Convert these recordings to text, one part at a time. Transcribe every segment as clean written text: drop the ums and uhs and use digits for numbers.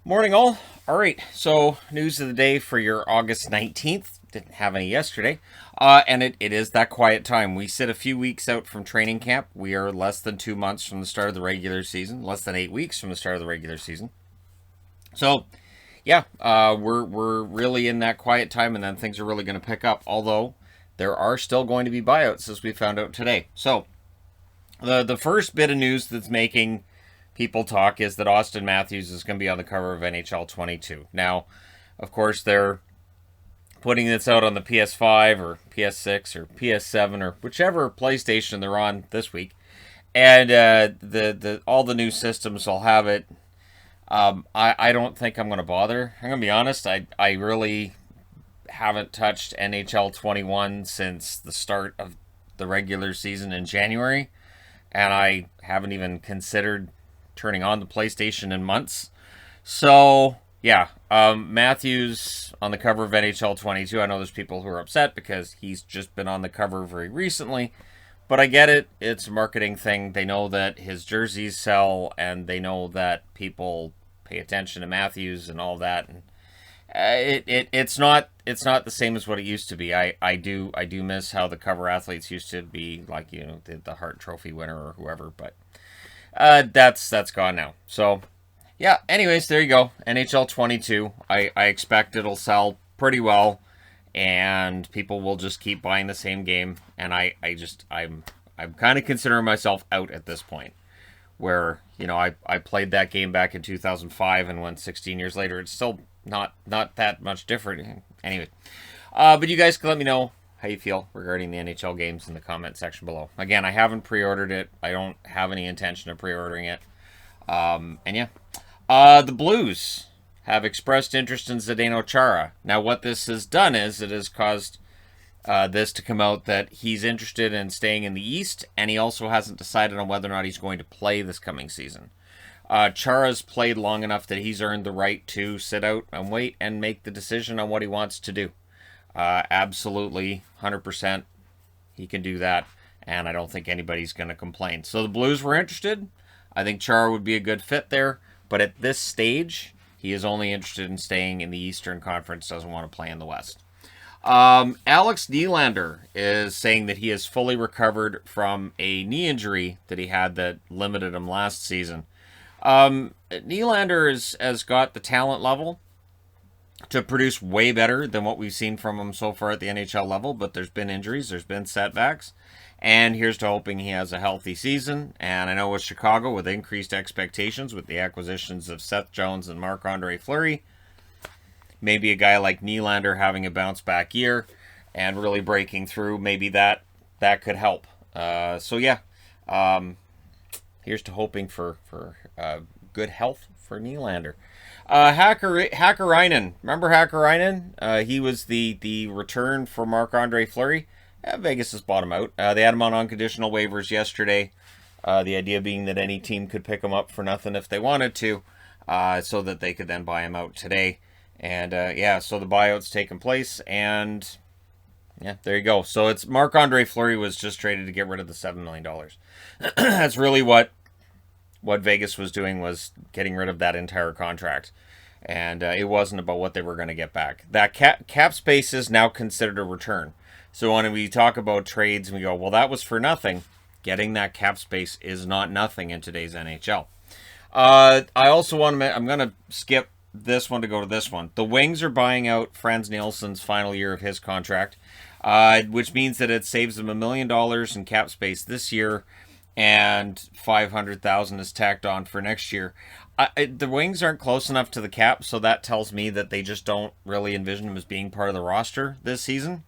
Morning, all. All right, so news of the day for your August 19th. Didn't have any yesterday. And it is that quiet time. We sit a few weeks out from training camp. We are less than 2 months from the start of the regular season, less than 8 weeks from the start of the regular season. So, yeah, we're really in that quiet time, and then things are really going to pick up. Although there are still going to be buyouts, as we found out today. So, the first bit of news that's making people talk is that Austin Matthews is going to be on the cover of NHL 22. Now, of course, they're putting this out on the PS5 or PS6 or PS7 or whichever PlayStation they're on this week, and the all the new systems will have it. I don't think I'm going to bother. I'm going to be honest. I really haven't touched NHL 21 since the start of the regular season in January, and I haven't even considered turning on the PlayStation in months. So, yeah, Matthews on the cover of NHL 22. I know there's people who are upset because he's just been on the cover very recently, but I get it. It's a marketing thing. They know that his jerseys sell, and they know that people pay attention to Matthews and all that. And it's not the same as what it used to be. I do miss how the cover athletes used to be, like, the Hart Trophy winner or whoever, but that's gone now. So, yeah, anyways, there you go. NHL 22. I expect it'll sell pretty well, and people will just keep buying the same game. And I'm kind of considering myself out at this point, where I played that game back in 2005, and when 16 years later, it's still not that much different. Anyway, but you guys can let me know how you feel regarding the NHL games in the comment section below. Again, I haven't pre-ordered it. I don't have any intention of pre-ordering it. And yeah. The Blues have expressed interest in Zdeno Chara. Now, what this has done is it has caused this to come out that he's interested in staying in the East, and he also hasn't decided on whether or not he's going to play this coming season. Chara's played long enough that he's earned the right to sit out and wait and make the decision on what he wants to do. Absolutely, 100%, he can do that, and I don't think anybody's going to complain. So the Blues were interested. I think Chara would be a good fit there, but at this stage, he is only interested in staying in the Eastern Conference, doesn't want to play in the West. Alex Nylander is saying that he has fully recovered from a knee injury that he had that limited him last season. Nylander has got the talent level to produce way better than what we've seen from him so far at the NHL level, but there's been injuries, there's been setbacks, and here's to hoping he has a healthy season. And I know with Chicago, with increased expectations with the acquisitions of Seth Jones and Marc-Andre Fleury, maybe a guy like Nylander having a bounce back year and really breaking through, maybe that could help. So yeah, here's to hoping for good health for Nylander. Hakkarainen. Remember Hakkarainen? He was the return for Marc-Andre Fleury. Vegas has bought him out. They had him on unconditional waivers yesterday. The idea being that any team could pick him up for nothing if they wanted to, so that they could then buy him out today. And yeah, so the buyout's taken place, and yeah, there you go. So it's Marc-Andre Fleury was just traded to get rid of the $7 million. That's really what Vegas was doing, was getting rid of that entire contract. And it wasn't about what they were going to get back. That cap space is now considered a return. So when we talk about trades and we go, well, that was for nothing, getting that cap space is not nothing in today's NHL. I also want to, I'm going to skip this one to go to this one. The Wings are buying out Frans Nielsen's final year of his contract, which means that it saves them $1 million in cap space this year, and $500,000 is tacked on for next year. The Wings aren't close enough to the cap, so that tells me that they just don't really envision him as being part of the roster this season,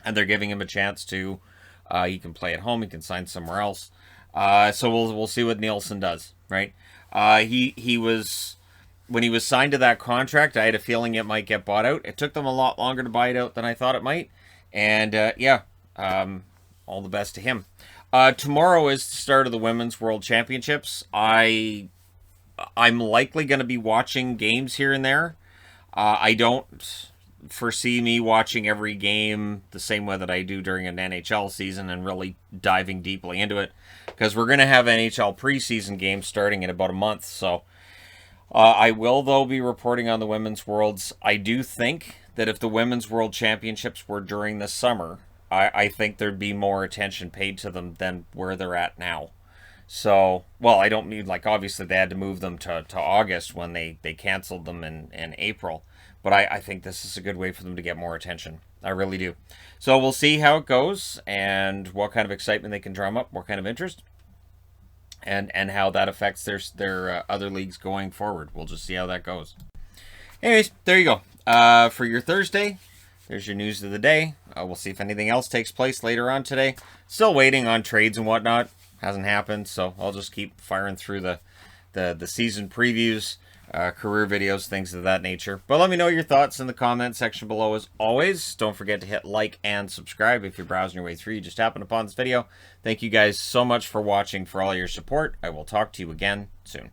and they're giving him a chance to. He can play at home, he can sign somewhere else. So we'll see what Nielsen does, right? He was, when he was signed to that contract, I had a feeling it might get bought out. It took them a lot longer to buy it out than I thought it might, and yeah, all the best to him. Tomorrow is the start of the Women's World Championships. I'm likely going to be watching games here and there. I don't foresee me watching every game the same way that I do during an NHL season and really diving deeply into it, because we're going to have NHL preseason games starting in about a month. So I will, though, be reporting on the Women's Worlds. I do think that if the Women's World Championships were during the summer, I think there'd be more attention paid to them than where they're at now. So, well, I don't mean, like, obviously they had to move them to August when they canceled them in April. But I think this is a good way for them to get more attention. I really do. So we'll see how it goes and what kind of excitement they can drum up, what kind of interest, and how that affects their other leagues going forward. We'll just see how that goes. Anyways, there you go. For your Thursday, there's your news of the day. We'll see if anything else takes place later on today. Still waiting on trades and whatnot. Hasn't happened, so I'll just keep firing through the season previews, career videos, things of that nature. But let me know your thoughts in the comment section below as always. Don't forget to hit like and subscribe if you're browsing your way through. You just happened upon this video. Thank you guys so much for watching, for all your support. I will talk to you again soon.